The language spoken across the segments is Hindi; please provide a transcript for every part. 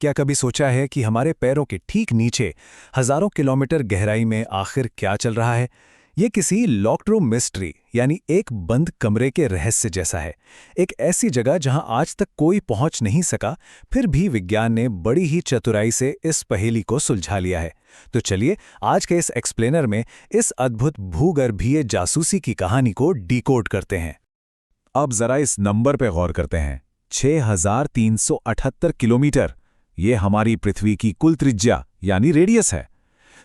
क्या कभी सोचा है कि हमारे पैरों के ठीक नीचे हजारों किलोमीटर गहराई में आखिर क्या चल रहा है? ये किसी लॉक्ड रूम मिस्ट्री यानी एक बंद कमरे के रहस्य जैसा है। एक ऐसी जगह जहां आज तक कोई पहुंच नहीं सका, फिर भी विज्ञान ने बड़ी ही चतुराई से इस पहेली को सुलझा लिया है। तो चलिए आज के इस एक्सप्लेनर में इस अद्भुत भूगर्भीय जासूसी की कहानी को डिकोड करते हैं। अब जरा इस नंबर पे गौर करते हैं। 6378 किलोमीटर, ये हमारी पृथ्वी की कुल त्रिज्या यानी रेडियस है।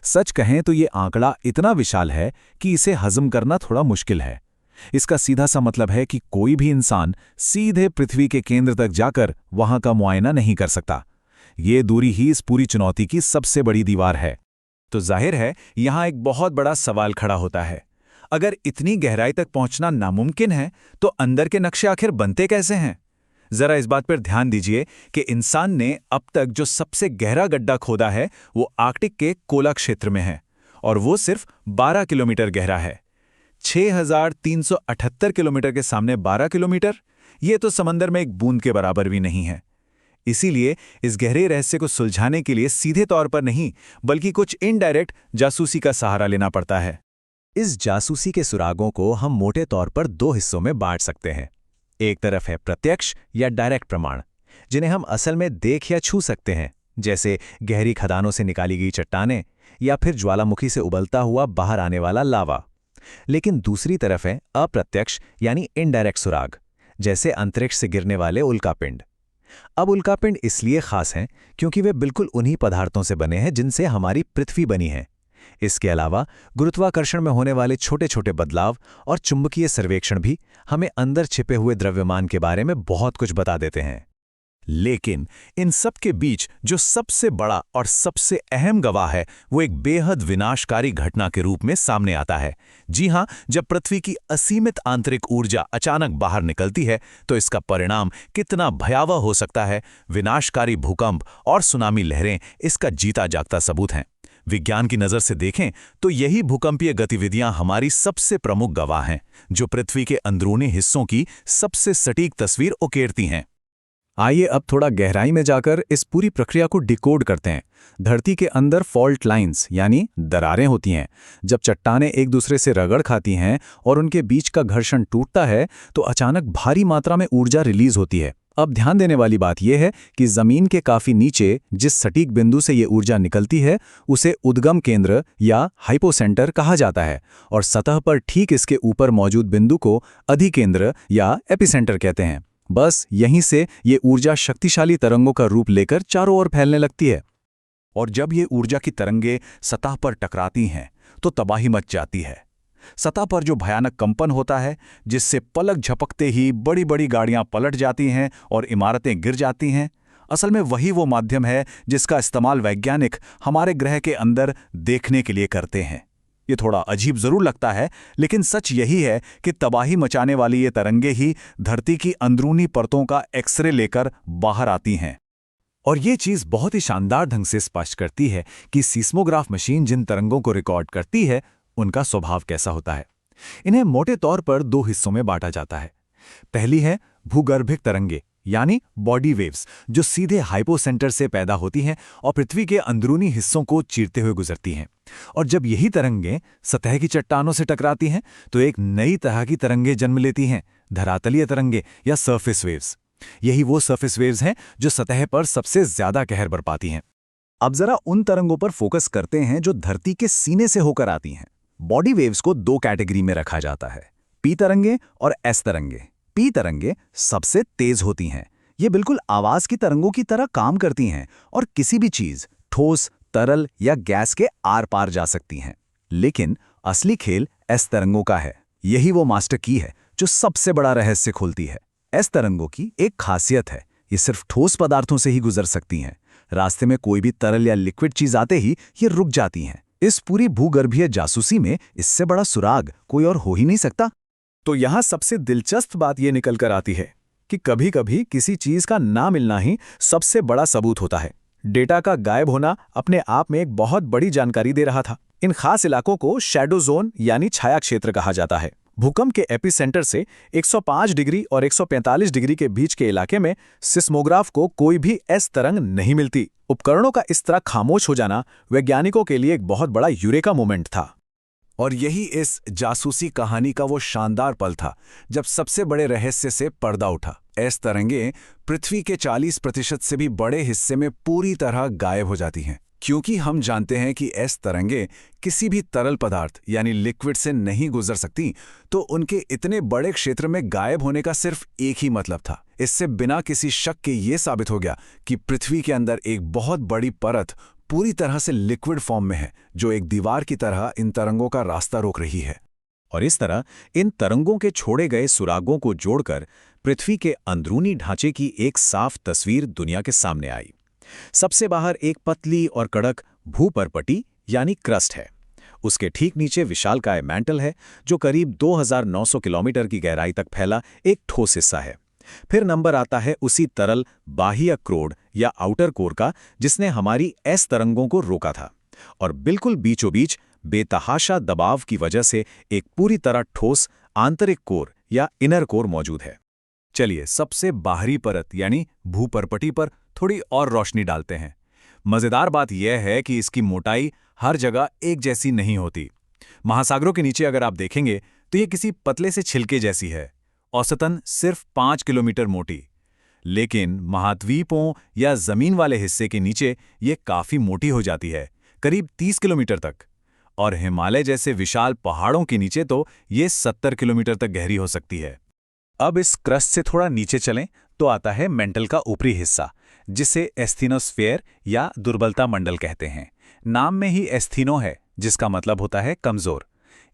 सच कहें तो ये आंकड़ा इतना विशाल है कि इसे हजम करना थोड़ा मुश्किल है। इसका सीधा सा मतलब है कि कोई भी इंसान सीधे पृथ्वी के केंद्र तक जाकर वहां का मुआयना नहीं कर सकता। ये दूरी ही इस पूरी चुनौती की सबसे बड़ी दीवार है। तो जाहिर है यहां एक बहुत बड़ा सवाल खड़ा होता है। अगर इतनी गहराई तक पहुंचना नामुमकिन है तो अंदर के नक्शे आखिर बनते कैसे हैं? जरा इस बात पर ध्यान दीजिए कि इंसान ने अब तक जो सबसे गहरा गड्ढा खोदा है वो आर्कटिक के कोला क्षेत्र में है, और वो सिर्फ 12 किलोमीटर गहरा है। 6378 किलोमीटर के सामने 12 किलोमीटर, ये तो समंदर में एक बूंद के बराबर भी नहीं है। इसीलिए इस गहरे रहस्य को सुलझाने के लिए सीधे तौर पर नहीं बल्कि कुछ इनडायरेक्ट जासूसी का सहारा लेना पड़ता है। इस जासूसी के सुरागों को हम मोटे तौर पर दो हिस्सों में बांट सकते हैं। एक तरफ है प्रत्यक्ष या डायरेक्ट प्रमाण, जिन्हें हम असल में देख या छू सकते हैं, जैसे गहरी खदानों से निकाली गई चट्टानें या फिर ज्वालामुखी से उबलता हुआ बाहर आने वाला लावा। लेकिन दूसरी तरफ है अप्रत्यक्ष यानी इनडायरेक्ट सुराग, जैसे अंतरिक्ष से गिरने वाले उल्कापिंड। अब उल्कापिंड इसलिए खास हैं क्योंकि वे बिल्कुल उन्हीं पदार्थों से बने हैं जिनसे हमारी पृथ्वी बनी है। इसके अलावा गुरुत्वाकर्षण में होने वाले छोटे छोटे बदलाव और चुंबकीय सर्वेक्षण भी हमें अंदर छिपे हुए द्रव्यमान के बारे में बहुत कुछ बता देते हैं। लेकिन इन सब के बीच जो सबसे बड़ा और सबसे अहम गवाह है वो एक बेहद विनाशकारी घटना के रूप में सामने आता है। जी हां, जब पृथ्वी की असीमित आंतरिक ऊर्जा अचानक बाहर निकलती है तो इसका परिणाम कितना भयावह हो सकता है, विनाशकारी भूकंप और सुनामी लहरें इसका जीता जागता सबूत हैं। विज्ञान की नज़र से देखें तो यही भूकंपीय गतिविधियां हमारी सबसे प्रमुख गवाह हैं, जो पृथ्वी के अंदरूनी हिस्सों की सबसे सटीक तस्वीर उकेरती हैं। आइए अब थोड़ा गहराई में जाकर इस पूरी प्रक्रिया को डिकोड करते हैं। धरती के अंदर फॉल्ट लाइंस यानी दरारें होती हैं। जब चट्टानें एक दूसरे से रगड़ खाती हैं और उनके बीच का घर्षण टूटता है तो अचानक भारी मात्रा में ऊर्जा रिलीज होती है। अब ध्यान देने वाली बात यह है कि जमीन के काफी नीचे जिस सटीक बिंदु से ये ऊर्जा निकलती है उसे उद्गम केंद्र या हाइपोसेंटर कहा जाता है, और सतह पर ठीक इसके ऊपर मौजूद बिंदु को अधिकेंद्र या एपिसेंटर कहते हैं। बस यहीं से ये ऊर्जा शक्तिशाली तरंगों का रूप लेकर चारों ओर फैलने लगती है। और जब ये ऊर्जा की तरंगें सतह पर टकराती हैं तो तबाही मच जाती है। सतह पर जो भयानक कंपन होता है, जिससे पलक झपकते ही बड़ी बड़ी गाड़ियां पलट जाती हैं और इमारतें गिर जाती हैं, असल में वही वो माध्यम है जिसका इस्तेमाल वैज्ञानिक हमारे ग्रह के अंदर देखने के लिए करते हैं। ये थोड़ा अजीब जरूर लगता है, लेकिन सच यही है कि तबाही मचाने वाली ये तरंगे ही धरती की अंदरूनी परतों का एक्सरे लेकर बाहर आती हैं। और ये चीज़ बहुत ही शानदार ढंग से स्पष्ट करती है कि सीस्मोग्राफ मशीन जिन तरंगों को रिकॉर्ड करती है उनका स्वभाव कैसा होता है। इन्हें मोटे तौर पर दो हिस्सों में बांटा जाता है। पहली है भूगर्भिक तरंगे यानी बॉडी वेव्स, जो सीधे हाइपोसेंटर से पैदा होती हैं और पृथ्वी के अंदरूनी हिस्सों को चीरते हुए गुजरती हैं। और जब यही तरंगें सतह की चट्टानों से टकराती हैं तो एक नई तरह की तरंगें जन्म लेती हैं, धरातलीय तरंगे या सरफेस वेव्स। यही वो सरफेस वेव्स हैं जो सतह पर सबसे ज्यादा कहर बरपाती हैं। अब जरा उन तरंगों पर फोकस करते हैं जो धरती के सीने से होकर आती हैं। बॉडी वेव्स को दो कैटेगरी में रखा जाता है, पी तरंगे और एस तरंगे। पी तरंगे सबसे तेज होती हैं। ये बिल्कुल आवाज की तरंगों की तरह काम करती हैं और किसी भी चीज, ठोस, तरल या गैस के आर पार जा सकती हैं। लेकिन असली खेल एस तरंगों का है। यही वो मास्टर की है जो सबसे बड़ा रहस्य खोलती है। एस तरंगों की एक खासियत है, ये सिर्फ ठोस पदार्थों से ही गुजर सकती हैं। रास्ते में कोई भी तरल या लिक्विड चीज आते ही ये रुक जाती हैं। इस पूरी भूगर्भीय जासूसी में इससे बड़ा सुराग कोई और हो ही नहीं सकता। तो यहां सबसे दिलचस्प बात यह निकल कर आती है कि कभी-कभी किसी चीज का ना मिलना ही सबसे बड़ा सबूत होता है। डेटा का गायब होना अपने आप में एक बहुत बड़ी जानकारी दे रहा था। इन खास इलाकों को शैडो जोन यानी छाया क्षेत्र कहा जाता है, भूकंप के एपिसेंटर से 105 डिग्री और 145 डिग्री के बीच के इलाके में सिस्मोग्राफ को कोई भी एस तरंग नहीं मिलती। उपकरणों का इस तरह खामोश हो जाना वैज्ञानिकों के लिए एक बहुत बड़ा यूरेका मोमेंट था। और यही इस जासूसी कहानी का वो शानदार पल था जब सबसे बड़े रहस्य से पर्दा उठा। एस तरंगें पृथ्वी के 40% से भी बड़े हिस्से में पूरी तरह गायब हो जाती हैं। क्योंकि हम जानते हैं कि एस तरंगें किसी भी तरल पदार्थ यानी लिक्विड से नहीं गुजर सकती, तो उनके इतने बड़े क्षेत्र में गायब होने का सिर्फ एक ही मतलब था। इससे बिना किसी शक के ये साबित हो गया कि पृथ्वी के अंदर एक बहुत बड़ी परत पूरी तरह से लिक्विड फॉर्म में है, जो एक दीवार की तरह इन तरंगों का रास्ता रोक रही है। और इस तरह इन तरंगों के छोड़े गए सुरागों को जोड़कर पृथ्वी के अंदरूनी ढांचे की एक साफ तस्वीर दुनिया के सामने आई। सबसे बाहर एक पतली और कड़क भूपरपटी यानी क्रस्ट है। उसके ठीक नीचे विशालकाय मैंटल है, जो करीब 2900 किलोमीटर की गहराई तक फैला एक ठोस हिस्सा है। फिर नंबर आता है उसी तरल बाह्य क्रोड या आउटर कोर का, जिसने हमारी एस तरंगों को रोका था। और बिल्कुल बीचों बीच बेतहाशा दबाव की वजह से एक पूरी तरह ठोस आंतरिक कोर या इनर कोर मौजूद है। चलिए सबसे बाहरी परत यानी भूपरपटी पर थोड़ी और रोशनी डालते हैं। मजेदार बात यह है कि इसकी मोटाई हर जगह एक जैसी नहीं होती। महासागरों के नीचे अगर आप देखेंगे तो ये किसी पतले से छिलके जैसी है, औसतन सिर्फ 5 किलोमीटर मोटी। लेकिन महाद्वीपों या जमीन वाले हिस्से के नीचे ये काफी मोटी हो जाती है, करीब 30 किलोमीटर तक। और हिमालय जैसे विशाल पहाड़ों के नीचे तो ये 70 किलोमीटर तक गहरी हो सकती है। अब इस क्रस्ट से थोड़ा नीचे चलें तो आता है मेंटल का ऊपरी हिस्सा, जिसे एस्थीनोस्फेयर या दुर्बलता मंडल कहते हैं। नाम में ही एस्थीनो है, जिसका मतलब होता है कमजोर।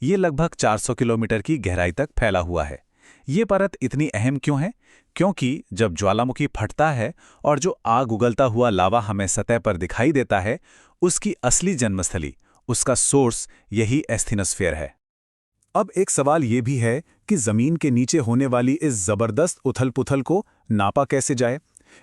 ये लगभग 400 किलोमीटर की गहराई तक फैला हुआ है। ये परत इतनी अहम क्यों है? क्योंकि जब ज्वालामुखी फटता है और जो आग उगलता हुआ लावा हमें सतह पर दिखाई देता है, उसकी असली जन्मस्थली, उसका सोर्स यही एस्थीनोस्फेयर है। अब एक सवाल ये भी है कि जमीन के नीचे होने वाली इस जबरदस्त उथल-पुथल को नापा कैसे जाए?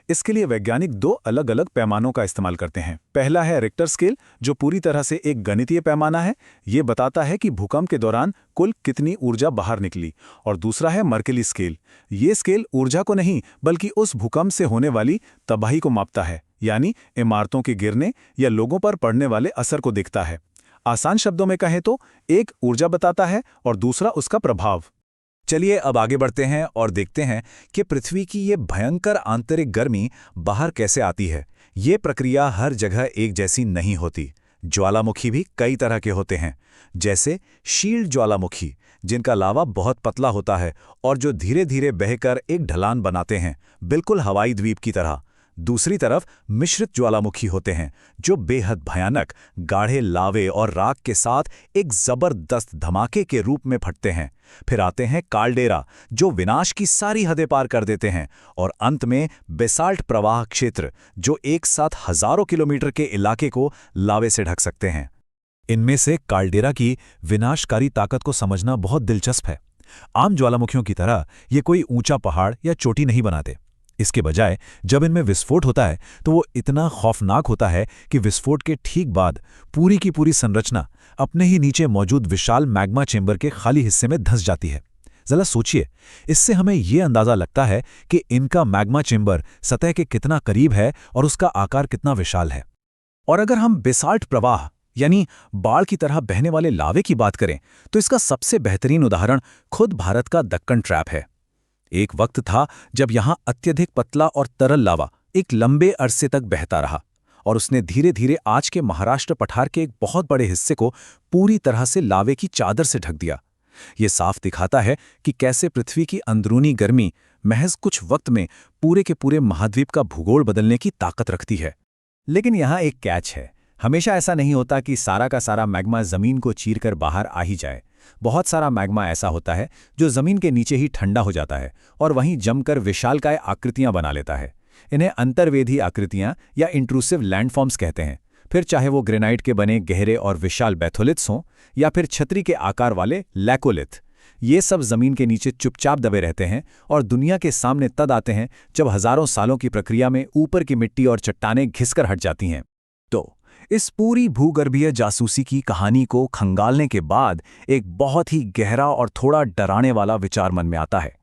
इसके लिए वैज्ञानिक 2 अलग-अलग पैमानों का इस्तेमाल करते हैं। पहला है रिक्टर स्केल, जो पूरी तरह से एक गणितीय पैमाना है। ये बताता है कि भूकंप के दौरान कुल कितनी ऊर्जा बाहर निकली। और दूसरा है मर्केली स्केल। ये स्केल ऊर्जा को नहीं, बल्कि उस भूकंप से होने वाली तबाही को मापता है, यानी इमारतों के गिरने या लोगों पर पड़ने वाले असर को दिखता है। आसान शब्दों में कहें तो एक ऊर्जा बताता है और दूसरा उसका प्रभाव। चलिए अब आगे बढ़ते हैं और देखते हैं कि पृथ्वी की ये भयंकर आंतरिक गर्मी बाहर कैसे आती है। ये प्रक्रिया हर जगह एक जैसी नहीं होती। ज्वालामुखी भी कई तरह के होते हैं, जैसे शील्ड ज्वालामुखी, जिनका लावा बहुत पतला होता है और जो धीरे धीरे बहकर एक ढलान बनाते हैं, बिल्कुल हवाई द्वीप की तरह। दूसरी तरफ मिश्रित ज्वालामुखी होते हैं, जो बेहद भयानक गाढ़े लावे और राख के साथ एक जबरदस्त धमाके के रूप में फटते हैं। फिर आते हैं काल्डेरा, जो विनाश की सारी हदें पार कर देते हैं। और अंत में बेसाल्ट प्रवाह क्षेत्र, जो एक साथ हजारों किलोमीटर के इलाके को लावे से ढक सकते हैं। इनमें से काल्डेरा की विनाशकारी ताकत को समझना बहुत दिलचस्प है। आम ज्वालामुखियों की तरह ये कोई ऊंचा पहाड़ या चोटी नहीं बनाते। इसके बजाय जब इनमें विस्फोट होता है तो वो इतना खौफनाक होता है कि विस्फोट के ठीक बाद पूरी की पूरी संरचना अपने ही नीचे मौजूद विशाल मैग्मा चेंबर के खाली हिस्से में धंस जाती है। जरा सोचिए, इससे हमें ये अंदाजा लगता है कि इनका मैग्मा चेंबर सतह के कितना करीब है और उसका आकार कितना विशाल है। और अगर हम बेसाल्ट प्रवाह यानी बाढ़ की तरह बहने वाले लावे की बात करें तो इसका सबसे बेहतरीन उदाहरण खुद भारत का दक्कन ट्रैप है। एक वक्त था जब यहां अत्यधिक पतला और तरल लावा एक लंबे अरसे तक बहता रहा और उसने धीरे धीरे आज के महाराष्ट्र पठार के एक बहुत बड़े हिस्से को पूरी तरह से लावे की चादर से ढक दिया। ये साफ दिखाता है कि कैसे पृथ्वी की अंदरूनी गर्मी महज कुछ वक्त में पूरे के पूरे महाद्वीप का भूगोल बदलने की ताकत रखती है। लेकिन यहाँ एक कैच है। हमेशा ऐसा नहीं होता कि सारा का सारा मैग्मा जमीन को चीरकर बाहर आ ही जाए। बहुत सारा मैग्मा ऐसा होता है जो जमीन के नीचे ही ठंडा हो जाता है और वहीं जमकर विशालकाय आकृतियां बना लेता है। इन्हें अंतर्वेधी आकृतियां या इंट्रूसिव लैंडफॉर्म्स कहते हैं। फिर चाहे वो ग्रेनाइट के बने गहरे और विशाल बैथोलिथ्स हों या फिर छतरी के आकार वाले लैकोलिथ, ये सब जमीन के नीचे चुपचाप दबे रहते हैं और दुनिया के सामने तद आते हैं जब हजारों सालों की प्रक्रिया में ऊपर की मिट्टी और चट्टानें घिसकर हट जाती हैं। तो इस पूरी भूगर्भीय जासूसी की कहानी को खंगालने के बाद एक बहुत ही गहरा और थोड़ा डराने वाला विचार मन में आता है।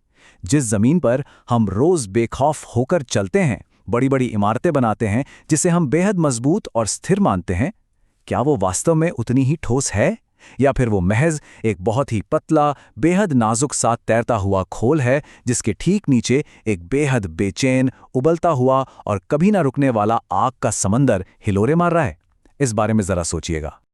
जिस जमीन पर हम रोज बेखौफ होकर चलते हैं, बड़ी बड़ी इमारतें बनाते हैं, जिसे हम बेहद मजबूत और स्थिर मानते हैं, क्या वो वास्तव में उतनी ही ठोस है, या फिर वो महज एक बहुत ही पतला, बेहद नाजुक सा तैरता हुआ खोल है जिसके ठीक नीचे एक बेहद बेचैन, उबलता हुआ और कभी ना रुकने वाला आग का समंदर हिलोरे मार रहा है? इस बारे में जरा सोचिएगा।